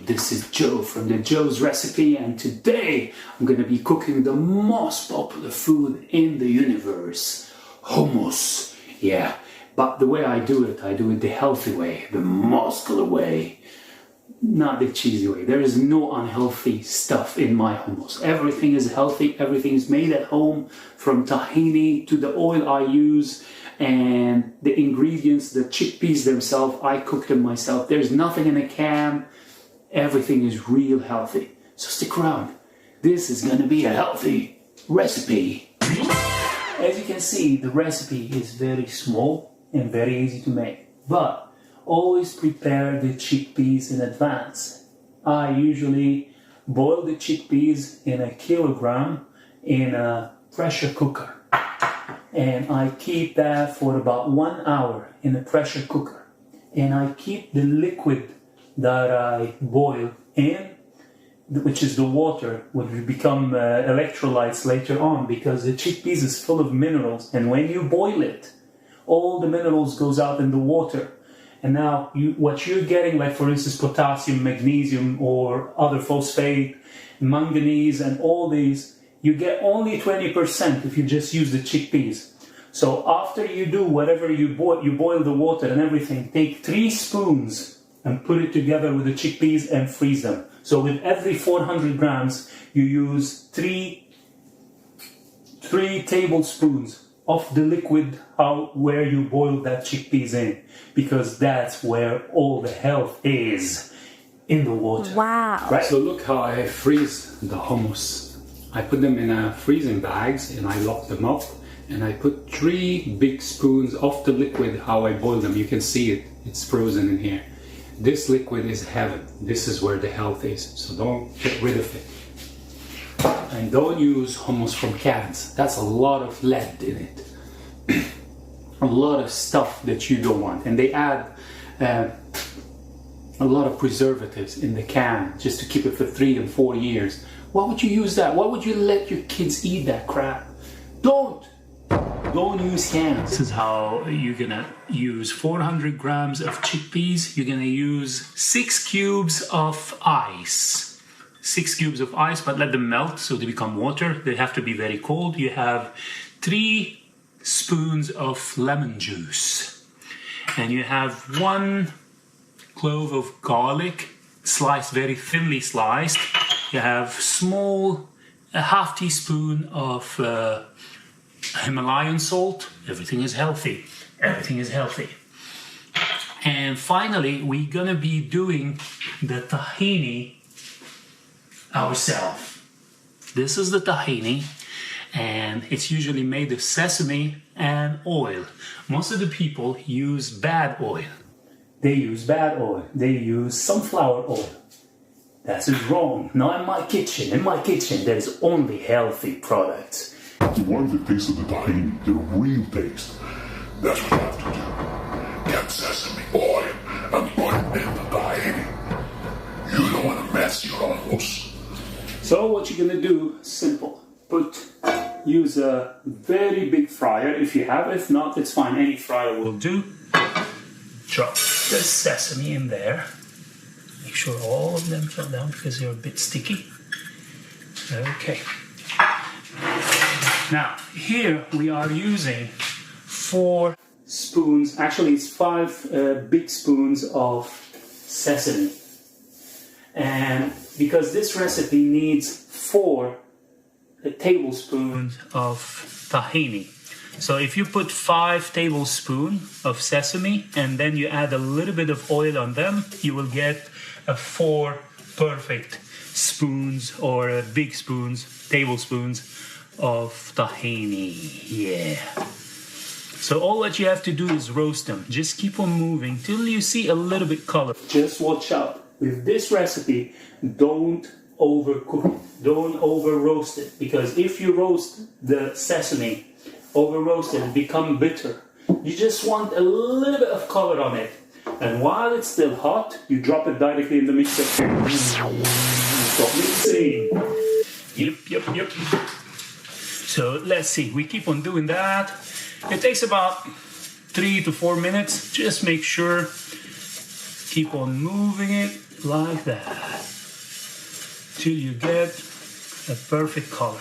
This is Joe from the Joe's Recipe, and today I'm going to be cooking the most popular food in the universe, hummus. Yeah, but the way I do it the healthy way, the muscular way, not the cheesy way. There is no unhealthy stuff in my hummus. Everything is healthy, everything is made at home, from tahini to the oil I use, and the ingredients, the chickpeas themselves, I cook them myself. There's nothing in a can. Everything is real healthy. So stick around. This is gonna be a healthy recipe. As you can see, the recipe is very small and very easy to make. But always prepare the chickpeas in advance. I usually boil the chickpeas in 1 kilogram in a pressure cooker. And I keep that for about 1 hour in a pressure cooker. And I keep the liquid that I boil in, which is the water, which will become electrolytes later on, because the chickpeas is full of minerals. And when you boil it, all the minerals goes out in the water. And now what you're getting, like for instance potassium, magnesium, or other phosphate, manganese, and all these, you get only 20% if you just use the chickpeas. So after you do whatever you boil the water and everything, take 3 spoons and put it together with the chickpeas and freeze them. So with every 400 grams, you use 3 tablespoons of the liquid where you boiled that chickpeas in, because that's where all the health is, in the water. Wow. Right? So look how I freeze the hummus. I put them in freezing bags and I lock them up, and I put 3 big spoons of the liquid how I boil them. You can see it, it's frozen in here. This liquid is heaven. This is where the health is, so don't get rid of it. And don't use hummus from cans. That's a lot of lead in it. A lot of stuff that you don't want. And they add a lot of preservatives in the can just to keep it for 3 and 4 years. Why would you use that? Why would you let your kids eat that crap? Don't use cans. This is how you're gonna use 400 grams of chickpeas. You're gonna use 6 cubes of ice. 6 cubes of ice, but let them melt so they become water. They have to be very cold. You have 3 spoons of lemon juice. And you have 1 clove of garlic, sliced, very thinly sliced. You have a half teaspoon of Himalayan salt. Everything is healthy. Everything is healthy. And finally, we're gonna be doing the tahini ourselves. This is the tahini, and it's usually made of sesame and oil. Most of the people use bad oil. They use bad oil. They use sunflower oil. That is wrong. Not in my kitchen. In my kitchen, there's only healthy products. You want the taste of the tahini, the real taste. That's what you have to do. Get sesame oil and put it in the tahini. You don't want to mess your hummus. So what you're gonna do, simple. Use a very big fryer if you have. If not, it's fine. Any fryer will do. Drop the sesame in there. Make sure all of them fell down because they're a bit sticky. Okay. Now, here we are using 4 spoons, actually it's 5 big spoons of sesame. And because this recipe needs 4 tablespoons of tahini. So if you put 5 tablespoons of sesame and then you add a little bit of oil on them, you will get 4 perfect spoons or big tablespoons of tahini. Yeah. So all what you have to do is roast them. Just keep on moving till you see a little bit color. Just watch out. With this recipe, don't overcook it. Don't over roast it, because if you roast the sesame, over roast it, become bitter. You just want a little bit of color on it. And while it's still hot, you drop it directly in the mixer. Stop mixing. Yep. So let's see, we keep on doing that. It takes about 3 to 4 minutes. Just make sure, keep on moving it like that. till you get a perfect color.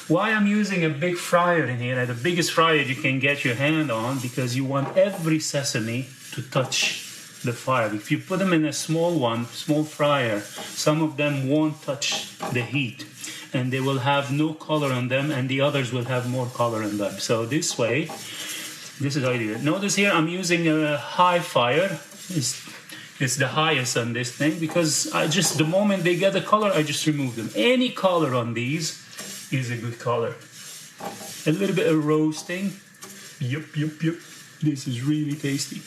Why I'm using a big fryer in here, the biggest fryer you can get your hand on, because you want every sesame to touch the fire. If you put them in a small fryer, some of them won't touch the heat and they will have no color on them, and the others will have more color on them. So this way, this is how I do it. Notice here I'm using a high fire. It's the highest on this thing, because the moment they get the color, I just remove them. Any color on these is a good color. A little bit of roasting. Yup. This is really tasty.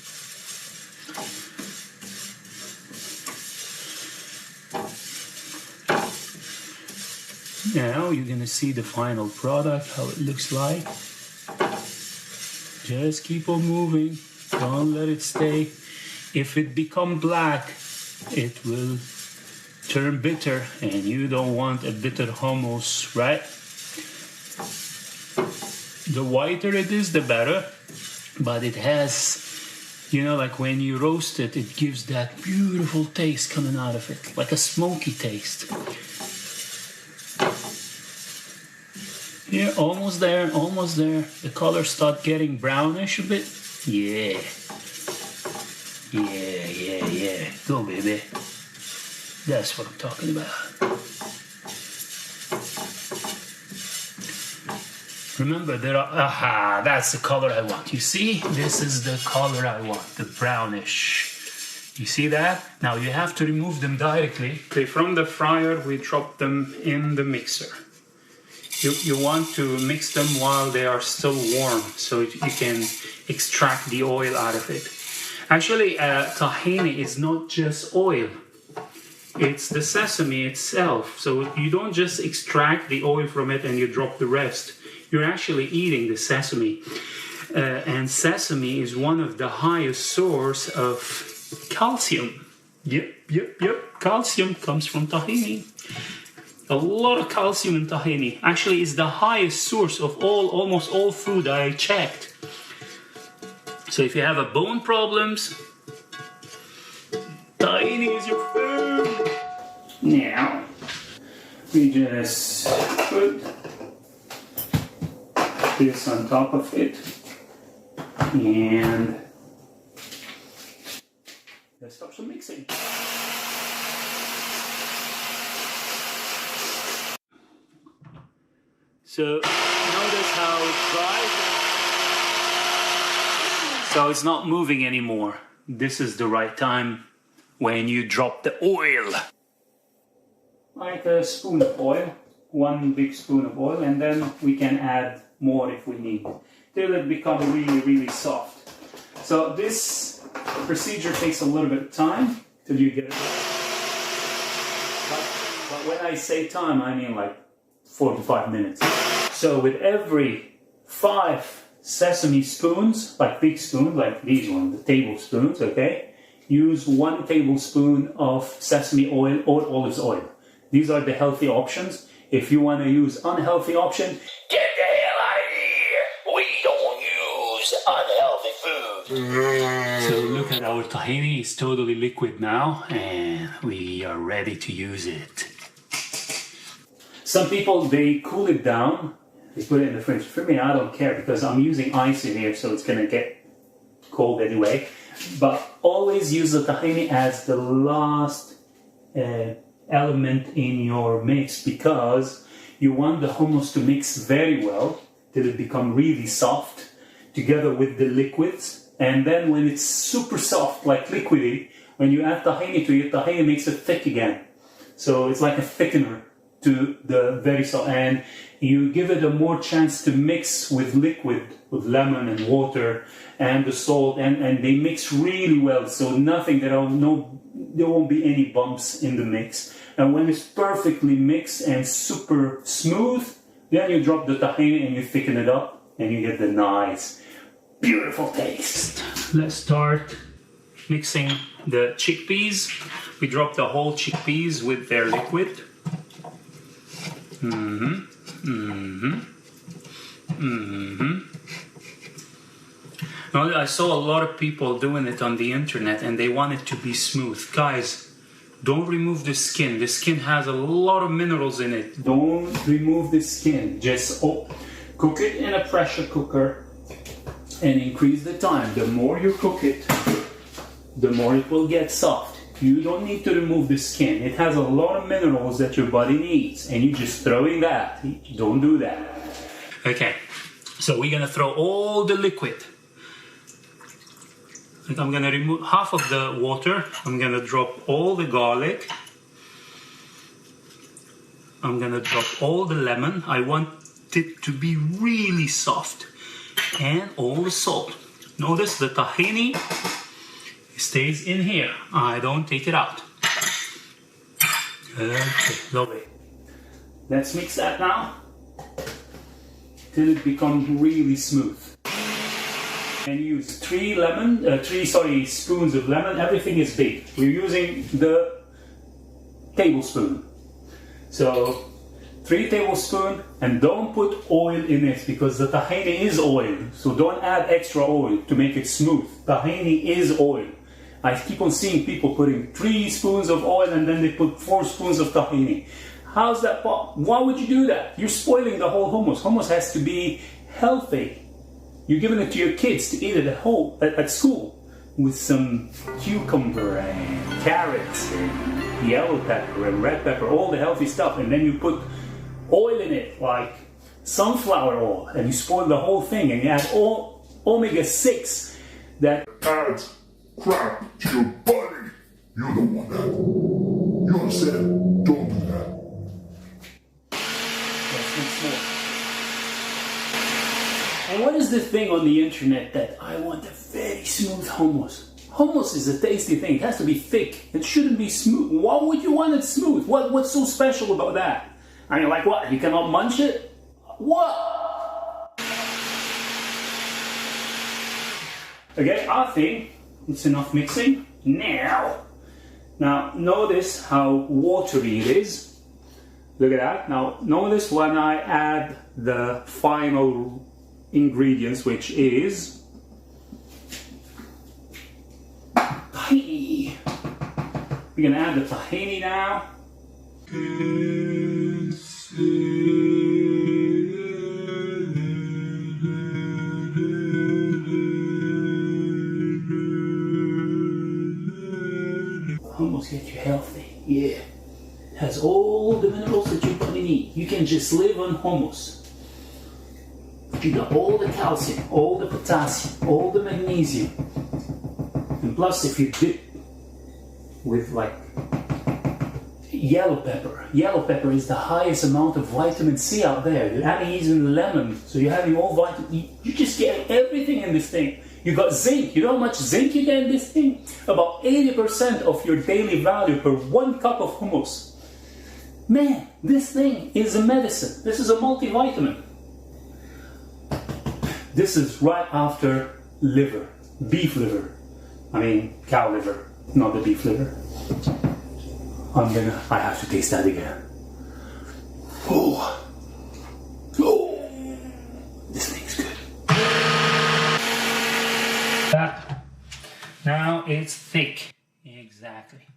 Now you're gonna see the final product, how it looks like. Just keep on moving. Don't let it stay. If it becomes black, it will turn bitter, and you don't want a bitter hummus, right? The whiter it is, the better. But it has, like when you roast it, it gives that beautiful taste coming out of it, like a smoky taste. Yeah, almost there. The colors start getting brownish a bit. Yeah. Go, baby. That's what I'm talking about. Remember, that's the color I want. You see? This is the color I want, the brownish. You see that? Now you have to remove them directly. Okay, from the fryer, we drop them in the mixer. You want to mix them while they are still warm, so you can extract the oil out of it. Actually, tahini is not just oil. It's the sesame itself. So you don't just extract the oil from it and you drop the rest. You're actually eating the sesame. And sesame is one of the highest source of calcium. Yep. Calcium comes from tahini. A lot of calcium in tahini. Actually, it's the highest source of almost all food I checked. So if you have a bone problems, tahini is your food. Now, we just put this on top of it, and let's start some mixing. So notice how it's dry. So it's not moving anymore. This is the right time when you drop the oil. Like a spoon of oil, one big spoon of oil, and then we can add more if we need, till it becomes really soft. So this procedure takes a little bit of time till you get it right. But when I say time, I mean like 4 to 5 minutes. So with every 5 sesame spoons, like big spoons, like these ones, the tablespoons, okay, use 1 tablespoon of sesame oil or olive oil. These are the healthy options. If you want to use unhealthy option, get the hell out of here! We don't use unhealthy food. So look at our tahini, it's totally liquid now, and we are ready to use it. Some people, they cool it down, they put it in the fridge. For me, I don't care, because I'm using ice in here, so it's going to get cold anyway. But always use the tahini as the last element in your mix, because you want the hummus to mix very well till it become really soft together with the liquids, and then when it's super soft, like liquidy, when you add tahini to it, tahini makes it thick again. So it's like a thickener to the very soft, and you give it a more chance to mix with liquid, with lemon and water and the salt, and they mix really well, so there won't be any bumps in the mix. And when it's perfectly mixed and super smooth, then you drop the tahini and you thicken it up, and you get the nice, beautiful taste. Let's start mixing the chickpeas. We drop the whole chickpeas with their liquid. Now, I saw a lot of people doing it on the internet, and they want it to be smooth. Guys, don't remove the skin. The skin has a lot of minerals in it. Don't remove the skin. Just cook it in a pressure cooker and increase the time. The more you cook it, the more it will get soft. You don't need to remove the skin. It has a lot of minerals that your body needs, and you're just throwing that. Don't do that. Okay, so we're gonna throw all the liquid. And I'm gonna remove half of the water. I'm gonna drop all the garlic. I'm gonna drop all the lemon. I want it to be really soft. And all the salt. Notice the tahini stays in here. I don't take it out. Okay, lovely. Let's mix that now till it becomes really smooth. And use 3 spoons of lemon. Everything is big. We're using the tablespoon. So 3 tablespoons, and don't put oil in it because the tahini is oil. So don't add extra oil to make it smooth. Tahini is oil. I keep on seeing people putting 3 spoons of oil and then they put 4 spoons of tahini. How's that possible? Why would you do that? You're spoiling the whole hummus. Hummus has to be healthy. You're giving it to your kids to eat it at school with some cucumber and carrots and yellow pepper and red pepper, all the healthy stuff, and then you put oil in it like sunflower oil, and you spoil the whole thing, and you add all omega-6 that adds crap to your body. You don't want that. You understand? Don't do that. And what is the thing on the internet that I want a very smooth hummus? Hummus is a tasty thing. It has to be thick. It shouldn't be smooth. Why would you want it smooth? What's so special about that? I mean, like what? You cannot munch it? What? Okay, I think it's enough mixing. Now, notice how watery it is. Look at that. Now, notice when I add the final ingredients, which is tahini. We're gonna add the tahini now. Hummus get you healthy, yeah. Has all the minerals that your body needs. You can just live on hummus. You got all the calcium, all the potassium, all the magnesium. And plus, if you dip with like yellow pepper is the highest amount of vitamin C out there. You're adding even lemon, so you're having all vitamin. You just get everything in this thing. You got zinc. You know how much zinc you get in this thing? About 80% of your daily value per 1 cup of hummus. Man, this thing is a medicine. This is a multivitamin. This is right after liver, beef liver. I mean, cow liver, not the beef liver. I have to taste that again. Oh, this thing's good. That. Now it's thick. Exactly.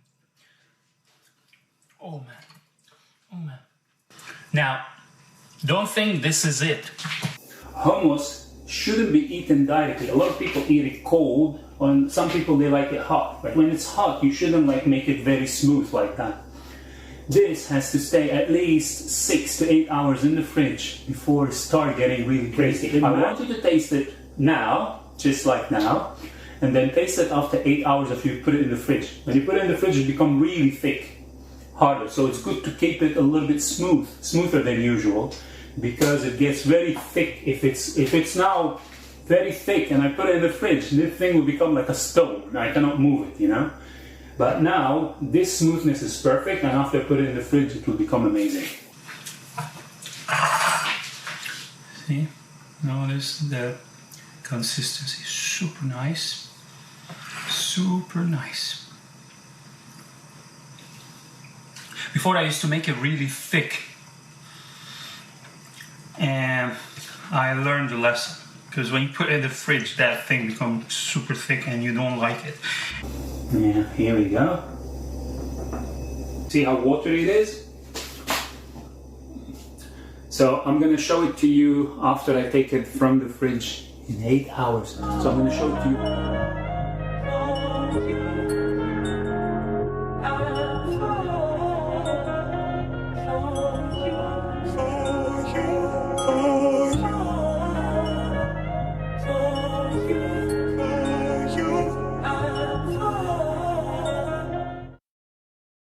Oh man. Now, don't think this is it. Hummus shouldn't be eaten directly. A lot of people eat it cold, and some people they like it hot. But when it's hot, you shouldn't make it very smooth like that. This has to stay at least 6 to 8 hours in the fridge before it starts getting really tasty. I want you to taste it now, just like now, and then taste it after 8 hours if you put it in the fridge. When you put it in the fridge, it becomes really thick, harder. So it's good to keep it a little bit smoother than usual, because it gets very thick. If it's now very thick and I put it in the fridge, this thing will become like a stone. I cannot move it, you know. But now this smoothness is perfect, and after I put it in the fridge, it will become amazing. See, notice the consistency, super nice, super nice. Before I used to make it really thick, and I learned the lesson, because when you put it in the fridge, that thing becomes super thick and you don't like it. Yeah, here we go. See how watery it is? So I'm going to show it to you after I take it from the fridge in 8 hours. So I'm going to show it to you.